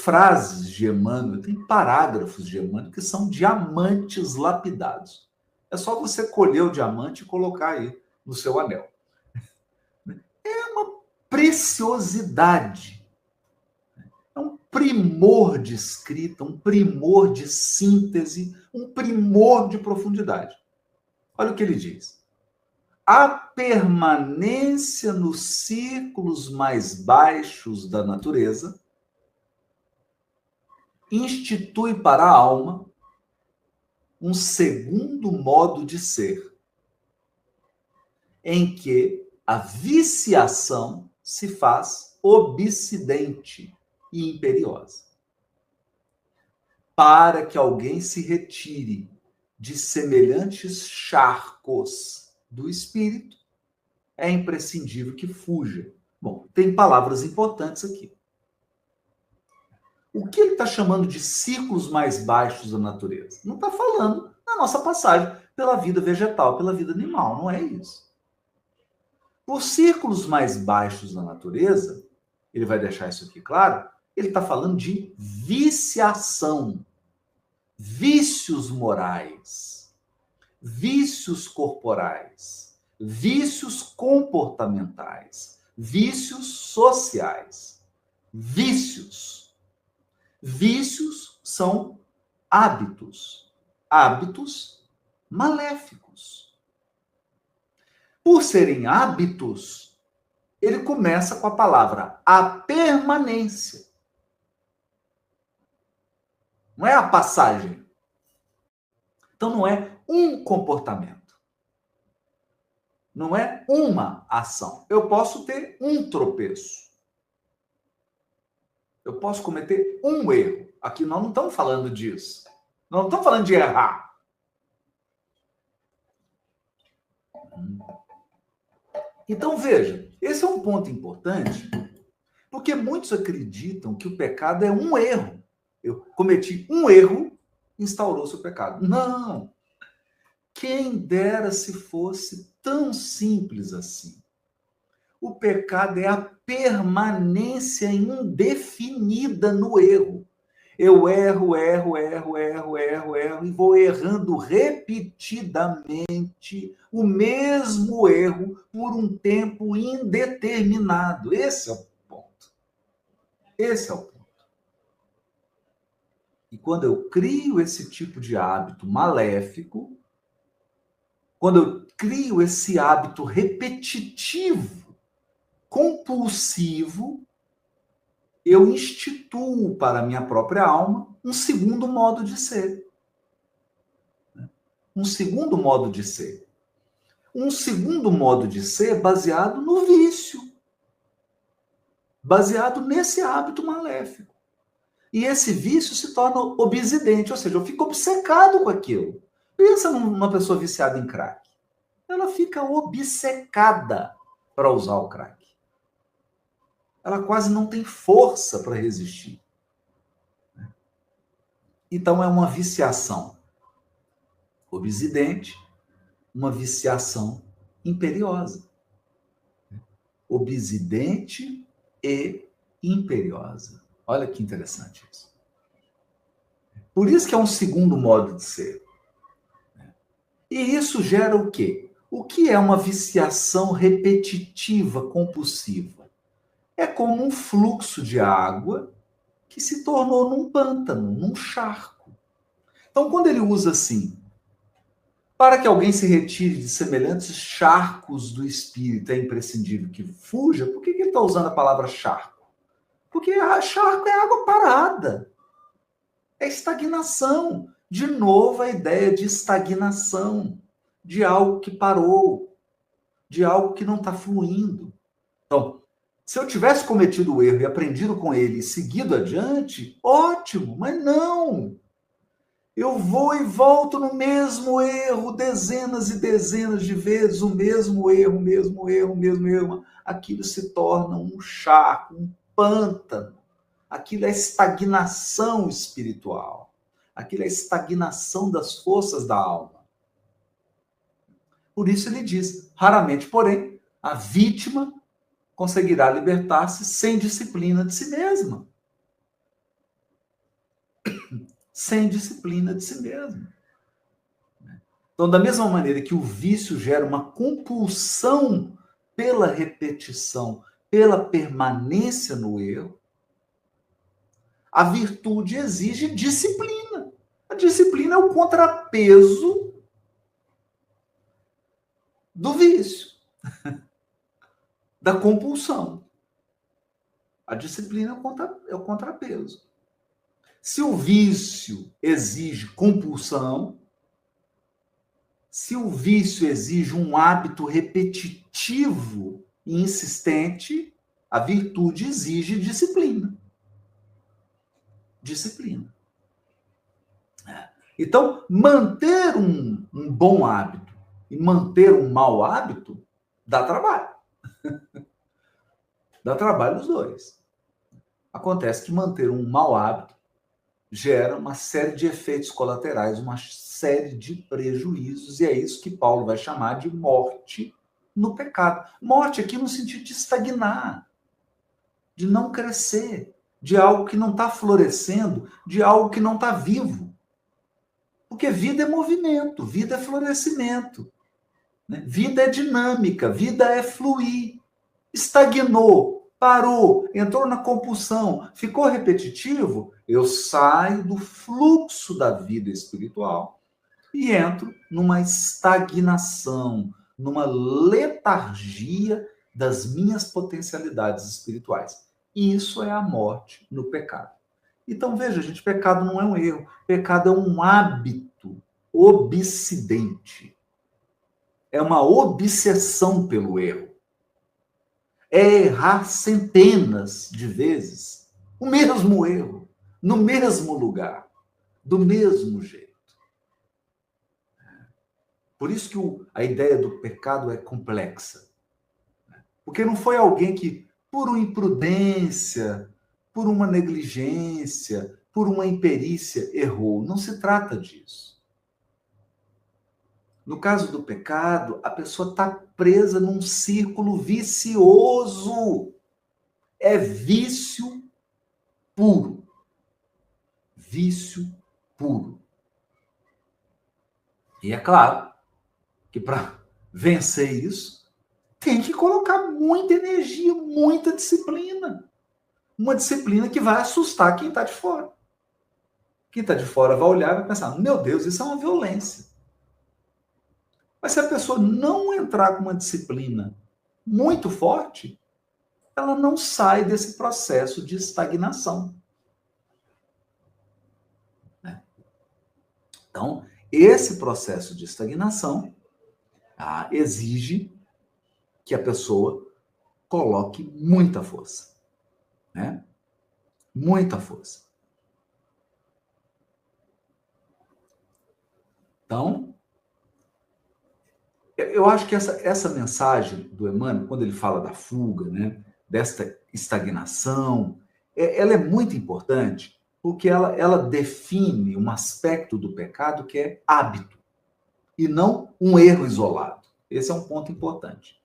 frases de Emmanuel, tem parágrafos de Emmanuel que são diamantes lapidados. É só você colher o diamante e colocar aí no seu anel. É uma preciosidade. É um primor de escrita, um primor de síntese, um primor de profundidade. Olha o que ele diz. A permanência nos círculos mais baixos da natureza institui para a alma um segundo modo de ser, em que a viciação se faz obsidente e imperiosa. Para que alguém se retire de semelhantes charcos do espírito, é imprescindível que fuja. Bom, tem palavras importantes aqui. O que ele está chamando de ciclos mais baixos da natureza? Não está falando na nossa passagem pela vida vegetal, pela vida animal, não é isso. Por círculos mais baixos da natureza, ele vai deixar isso aqui claro, ele está falando de viciação, vícios morais, vícios corporais, vícios comportamentais, vícios sociais, vícios. Vícios são hábitos, hábitos maléficos. Por serem hábitos, ele começa com a palavra a permanência. Não é a passagem. Então não é um comportamento. Não é uma ação. Eu posso ter um tropeço. Eu posso cometer um erro. Aqui nós não estamos falando disso. Nós não estamos falando de errar. Então, veja, esse é um ponto importante, porque muitos acreditam que o pecado é um erro. Eu cometi um erro, instaurou-se o pecado. Não! Quem dera se fosse tão simples assim. O pecado é a permanência indefinida no erro. Eu erro e vou errando repetidamente o mesmo erro por um tempo indeterminado. Esse é o ponto. Esse é o ponto. E quando eu crio esse tipo de hábito maléfico, quando eu crio esse hábito repetitivo, compulsivo, eu instituo para a minha própria alma um segundo modo de ser. Um segundo modo de ser. Um segundo modo de ser baseado no vício. Baseado nesse hábito maléfico. E esse vício se torna obsidente, ou seja, eu fico obcecado com aquilo. Pensa numa pessoa viciada em crack. Ela fica obcecada para usar o crack. Ela quase não tem força para resistir. Então é uma viciação obsidente, uma viciação imperiosa. Obsidente e imperiosa. Olha que interessante isso. Por isso que é um segundo modo de ser. E isso gera o quê? O que é uma viciação repetitiva, compulsiva? É como um fluxo de água que se tornou num pântano, num charco. Então, quando ele usa assim, para que alguém se retire de semelhantes charcos do espírito, é imprescindível que fuja, por que ele está usando a palavra charco? Porque charco é água parada. É estagnação. De novo, a ideia de estagnação, de algo que parou, de algo que não está fluindo. Então, se eu tivesse cometido o erro e aprendido com ele e seguido adiante, ótimo, mas não. Eu vou e volto no mesmo erro, dezenas e dezenas de vezes, o mesmo erro. Aquilo se torna um charco, um pântano. Aquilo é estagnação espiritual. Aquilo é estagnação das forças da alma. Por isso ele diz, raramente, porém, a vítima conseguirá libertar-se sem disciplina de si mesma. sem disciplina de si mesmo. Então, da mesma maneira que o vício gera uma compulsão pela repetição, pela permanência no erro, a virtude exige disciplina. A disciplina é o contrapeso do vício, da compulsão. A disciplina é o contrapeso. Se o vício exige compulsão, se o vício exige um hábito repetitivo e insistente, a virtude exige disciplina. Disciplina. Então, manter um bom hábito e manter um mau hábito dá trabalho. Dá trabalho os dois. Acontece que manter um mau hábito gera uma série de efeitos colaterais, uma série de prejuízos, e é isso que Paulo vai chamar de morte no pecado. Morte aqui no sentido de estagnar, de não crescer, de algo que não está florescendo, de algo que não está vivo. Porque vida é movimento, vida é florescimento, né? Vida é dinâmica, vida é fluir. Estagnou, parou, entrou na compulsão, ficou repetitivo, eu saio do fluxo da vida espiritual e entro numa estagnação, numa letargia das minhas potencialidades espirituais. E isso é a morte no pecado. Então, veja, gente, pecado não é um erro. Pecado é um hábito obsidente. É uma obsessão pelo erro. É errar centenas de vezes o mesmo erro, no mesmo lugar, do mesmo jeito. Por isso que a ideia do pecado é complexa. Porque não foi alguém que, por uma imprudência, por uma negligência, por uma imperícia, errou. Não se trata disso. No caso do pecado, a pessoa está presa num círculo vicioso. É vício puro. Vício puro. E é claro que para vencer isso, tem que colocar muita energia, muita disciplina. Uma disciplina que vai assustar quem está de fora. Quem está de fora vai olhar e vai pensar, meu Deus, isso é uma violência. Mas se a pessoa não entrar com uma disciplina muito forte, ela não sai desse processo de estagnação. Então, esse processo de estagnação exige que a pessoa coloque muita força. Né? Muita força. Então, eu acho que essa mensagem do Emmanuel, quando ele fala da fuga, né, desta estagnação, ela é muito importante, porque ela define um aspecto do pecado que é hábito, e não um erro isolado. Esse é um ponto importante.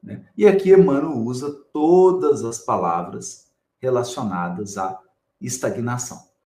Né? E aqui Emmanuel usa todas as palavras relacionadas à estagnação.